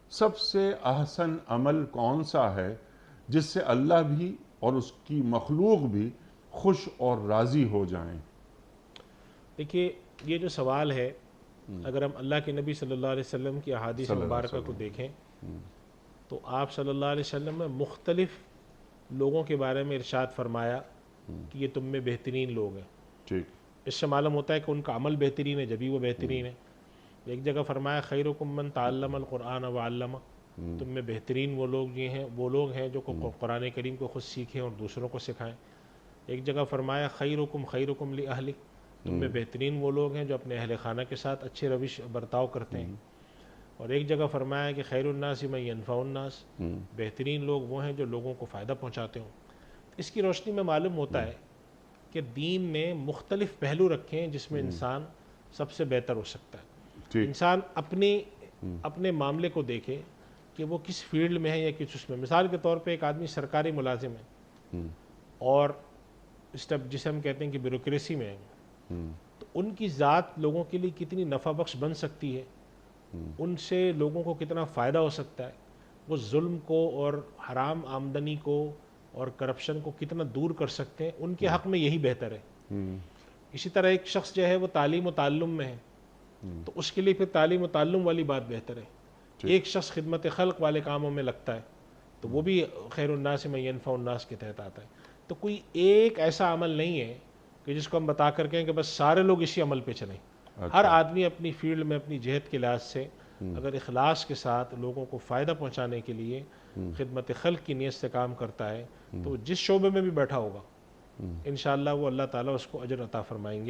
سب سے احسن عمل کون سا ہے جس سے اللہ بھی اور اس کی مخلوق بھی خوش اور راضی ہو جائیں؟ دیکھیے، یہ جو سوال ہے، اگر ہم اللہ کے نبی صلی اللہ علیہ وسلم کی احادیث صلی اللہ مبارکہ علیہ کو وسلم۔ دیکھیں تو آپ صلی اللہ علیہ وسلم میں مختلف لوگوں کے بارے میں ارشاد فرمایا کہ یہ تم میں بہترین لوگ ہیں۔ ٹھیک۔ اس سے معلوم ہوتا ہے کہ ان کا عمل بہترین ہے، جبھی وہ بہترین ہے۔ ایک جگہ فرمایا خیرکم من تعلم القرآن وعلمہ، تم میں بہترین وہ لوگ ہیں جو قرآن کریم کو خود سیکھیں اور دوسروں کو سکھائیں۔ ایک جگہ فرمایا خیرکم خیرکم لأہلہ، تم میں بہترین وہ لوگ ہیں جو اپنے اہل خانہ کے ساتھ اچھے روش برتاؤ کرتے ہیں۔ اور ایک جگہ فرمایا کہ خیر الناس من ینفع الناس، بہترین لوگ وہ ہیں جو لوگوں کو فائدہ پہنچاتے ہوں۔ اس کی روشنی میں معلوم ہوتا ہے کہ دین نے مختلف پہلو رکھے ہیں جس میں انسان سب سے بہتر ہو سکتا ہے۔ ٹھیک۔ انسان اپنے معاملے کو دیکھے کہ وہ کس فیلڈ میں ہے یا کس اس میں۔ مثال کے طور پہ ایک آدمی سرکاری ملازم ہے اور جسے ہم کہتے ہیں کہ بیوروکریسی میں ہے، تو ان کی ذات لوگوں کے لیے کتنی نفع بخش بن سکتی ہے، ان سے لوگوں کو کتنا فائدہ ہو سکتا ہے، وہ ظلم کو اور حرام آمدنی کو اور کرپشن کو کتنا دور کر سکتے ہیں، ان کے حق میں یہی بہتر ہے۔ اسی طرح ایک شخص جو ہے وہ تعلیم و تعلم میں ہے تو اس کے لیے پھر تعلیم و تعلم والی بات بہتر ہے۔ ایک شخص خدمت خلق والے کاموں میں لگتا ہے تو وہ بھی خیر الناس من ینفع الناس کے تحت آتا ہے۔ تو کوئی ایک ایسا عمل نہیں ہے کہ جس کو ہم بتا کر کہیں کہ بس سارے لوگ اسی عمل پہ چلیں۔ ہر آدمی اپنی فیلڈ میں اپنی جہت کے لحاظ سے اگر اخلاص کے ساتھ لوگوں کو فائدہ پہنچانے کے لیے خدمت خلق کی نیت سے کام کرتا ہے تو جس شعبے میں بھی بیٹھا ہوگا انشاءاللہ وہ اللہ تعالیٰ اس کو اجر عطا فرمائیں گے۔